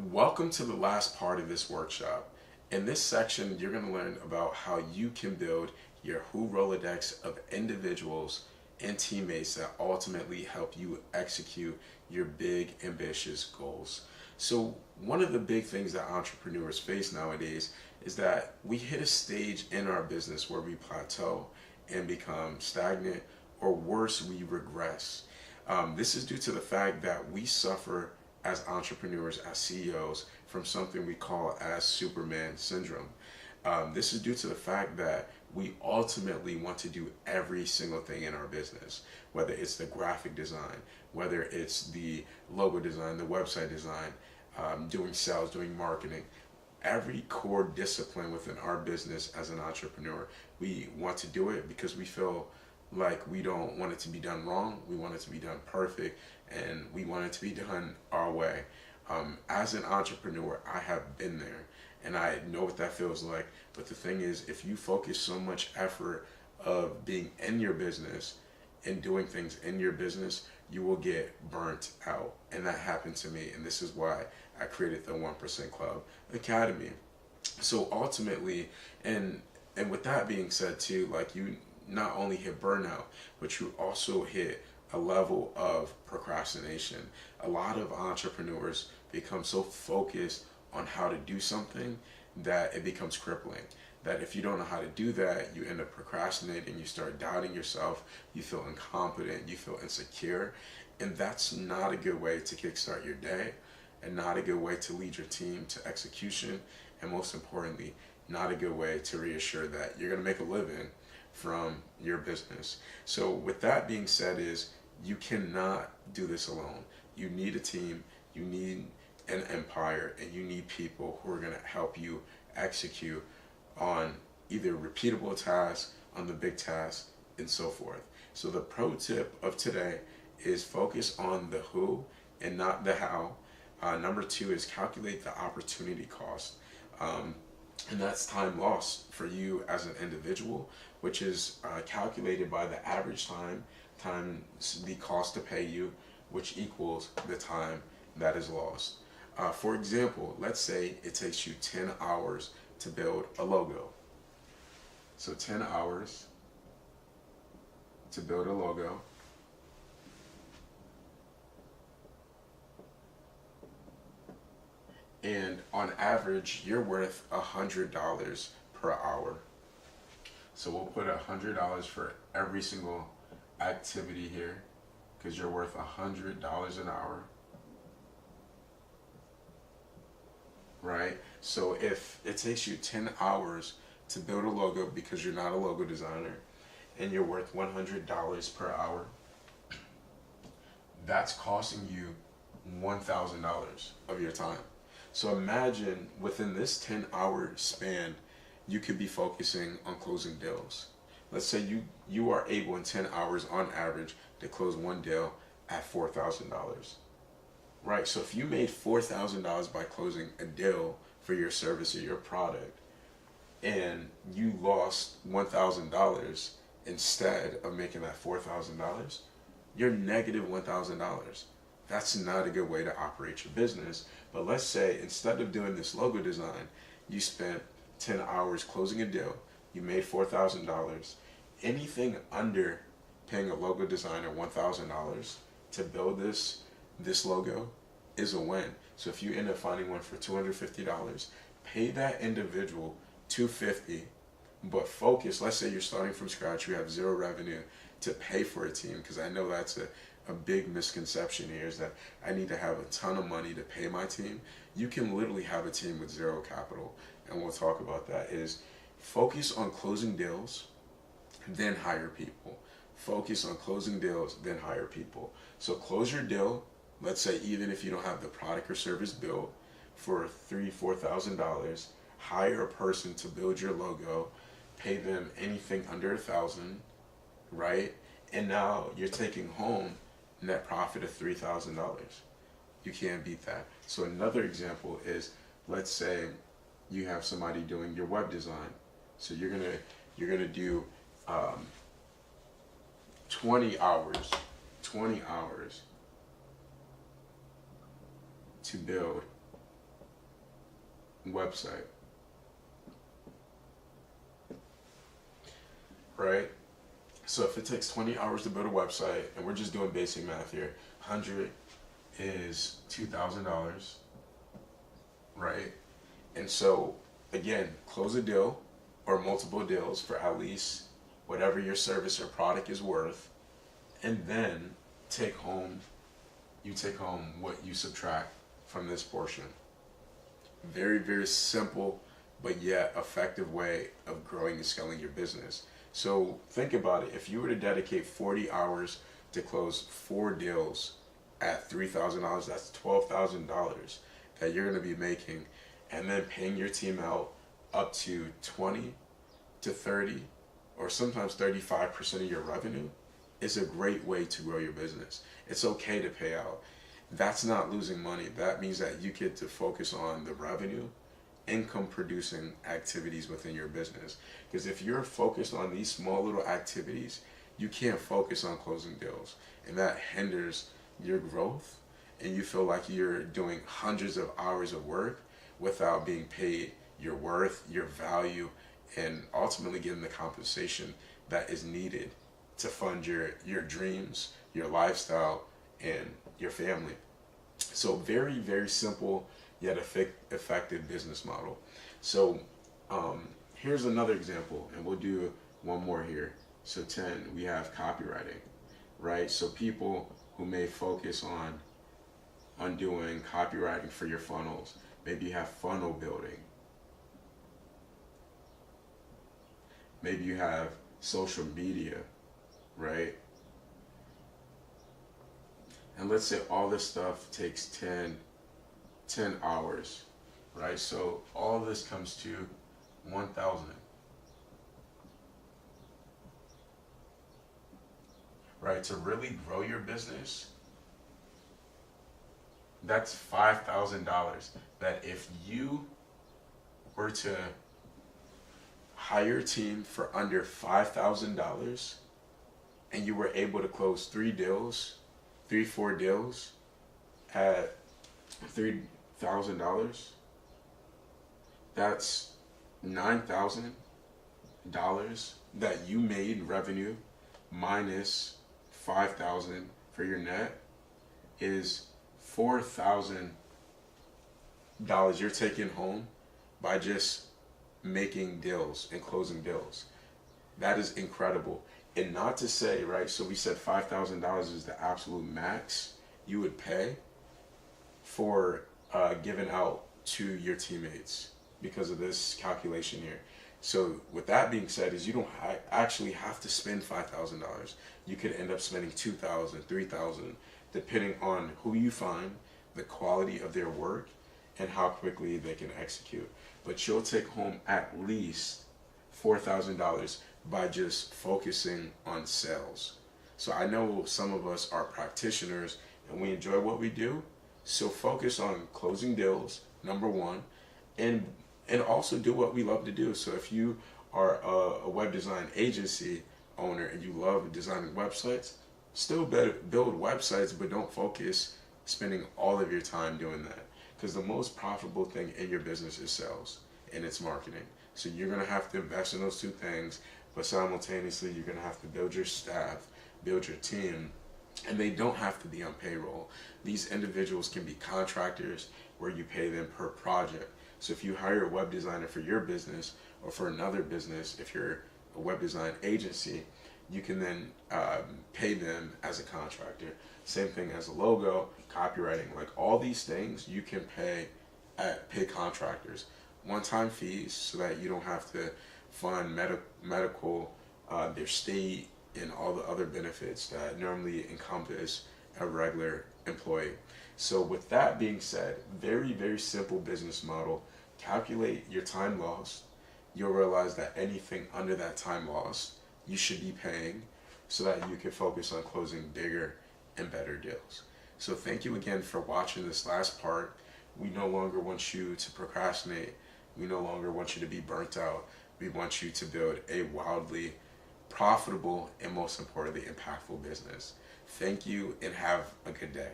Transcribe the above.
Welcome to the last part of this workshop. In this section, you're going to learn about how you can build your Who Rolodex of individuals and teammates that ultimately help you execute your big, ambitious goals. So, one of the big things that entrepreneurs face nowadays is that we hit a stage in our business where we plateau and become stagnant, or worse, we regress. This is due to the fact that we suffer as entrepreneurs, as CEOs, from something we call as Superman syndrome. This is due to the fact that we ultimately want to do every single thing in our business, whether it's the graphic design, whether it's the logo design, the website design, doing sales, doing marketing. Every core discipline within our business as an entrepreneur, we want to do it because we feel like we don't want it to be done wrong. We want it to be done perfect, and we want it to be done our way. As an entrepreneur, I have been there, and I know what that feels like. But the thing is, if you focus so much effort of being in your business and doing things in your business, you will get burnt out. And that happened to me, and this is why I created the 1% Club Academy. So ultimately, and with that being said too, like, you not only hit burnout, but you also hit a level of procrastination. A lot of entrepreneurs become so focused on how to do something that it becomes crippling. That if you don't know how to do that, you end up procrastinating, you start doubting yourself, you feel incompetent, you feel insecure, and that's not a good way to kickstart your day, and not a good way to lead your team to execution, and most importantly, not a good way to reassure that you're going to make a living from your business. So with that being said, is you cannot do this alone. You need a team, you need an empire, and you need people who are going to help you execute on either repeatable tasks, on the big tasks, and so forth. So the pro tip of today is focus on the who and not the how. Number two is calculate the opportunity cost. And that's time lost for you as an individual, which is calculated by the average time times the cost to pay you, which equals the time that is lost. For example, let's say it takes you 10 hours to build a logo. So 10 hours to build a logo. And on average, you're worth $100 per hour. So we'll put $100 for every single activity here, because you're worth $100 an hour, right? So if it takes you 10 hours to build a logo because you're not a logo designer, and you're worth $100 per hour, that's costing you $1,000 of your time. So imagine within this 10-hour span, you could be focusing on closing deals. Let's say you are able in 10 hours on average to close one deal at $4,000. Right? So if you made $4,000 by closing a deal for your service or your product, and you lost $1,000 instead of making that $4,000, you're negative $1,000. That's not a good way to operate your business. But let's say instead of doing this logo design, you spent 10 hours closing a deal, you made $4,000. Anything under paying a logo designer $1,000 to build this logo is a win. So if you end up finding one for $250, pay that individual $250, but focus. Let's say you're starting from scratch, you have zero revenue to pay for a team, because I know that's a big misconception here, is that I need to have a ton of money to pay my team. You can literally have a team with zero capital, and we'll talk about that. Is focus on closing deals, then hire people. Focus on closing deals, then hire people. So close your deal. Let's say even if you don't have the product or service built, for $3,000-$4,000, hire a person to build your logo, pay them anything under $1,000, right? And now you're taking home net profit of $3,000. You can't beat that. So another example is, let's say you have somebody doing your web design. So you're gonna do 20 hours to build website, right? So if it takes 20 hours to build a website, and we're just doing basic math here, 100 is $2,000, right? And so again, close a deal or multiple deals for at least whatever your service or product is worth, and then you take home what you subtract from this portion. Very, very simple, but yet effective way of growing and scaling your business. So think about it. If you were to dedicate 40 hours to close 4 deals at $3,000, that's $12,000 that you're going to be making, and then paying your team out up to 20 to 30 or sometimes 35% of your revenue is a great way to grow your business. It's okay to pay out. That's not losing money. That means that you get to focus on the revenue, income producing activities within your business. Because if you're focused on these small little activities, you can't focus on closing deals. And that hinders your growth, and you feel like you're doing hundreds of hours of work without being paid your worth, your value, and ultimately getting the compensation that is needed to fund your dreams, your lifestyle, and your family. So very, very simple yet effective business model. So here's another example, and we'll do one more here. So 10, we have copywriting, right? So people who may focus on doing copywriting for your funnels. Maybe you have funnel building. Maybe you have social media, right? And let's say all this stuff takes 10 hours, right? So all this comes to 1,000. Right? To really grow your business, that's $5,000 that if you were to hire a team for under $5,000 and you were able to close 4 deals at $3,000, that's $9,000 that you made revenue minus $5,000 for your net is $4,000 you're taking home by just making deals and closing deals. That is incredible. And not to say, right, so we said $5,000 is the absolute max you would pay for giving out to your teammates because of this calculation here. So with that being said, is you don't actually have to spend $5,000. You could end up spending $2,000, $3,000, depending on who you find, the quality of their work, and how quickly they can execute. But you'll take home at least $4,000 by just focusing on sales. So I know some of us are practitioners and we enjoy what we do. So focus on closing deals, number one, and also do what we love to do. So if you are a web design agency owner and you love designing websites, still build websites, but don't focus spending all of your time doing that. Because the most profitable thing in your business is sales and it's marketing. So you're going to have to invest in those two things, but simultaneously you're going to have to build your staff, build your team, and they don't have to be on payroll. These individuals can be contractors where you pay them per project. So if you hire a web designer for your business or for another business, if you're a web design agency, you can then pay them as a contractor. Same thing as a logo, copywriting, like all these things you can pay contractors. One-time fees so that you don't have to fund medical, their state, and all the other benefits that normally encompass a regular employee. So with that being said, very, very simple business model. Calculate your time lost. You'll realize that anything under that time lost, you should be paying so that you can focus on closing bigger and better deals. So thank you again for watching this last part. We no longer want you to procrastinate. We no longer want you to be burnt out. We want you to build a wildly profitable and most importantly impactful business. Thank you and have a good day.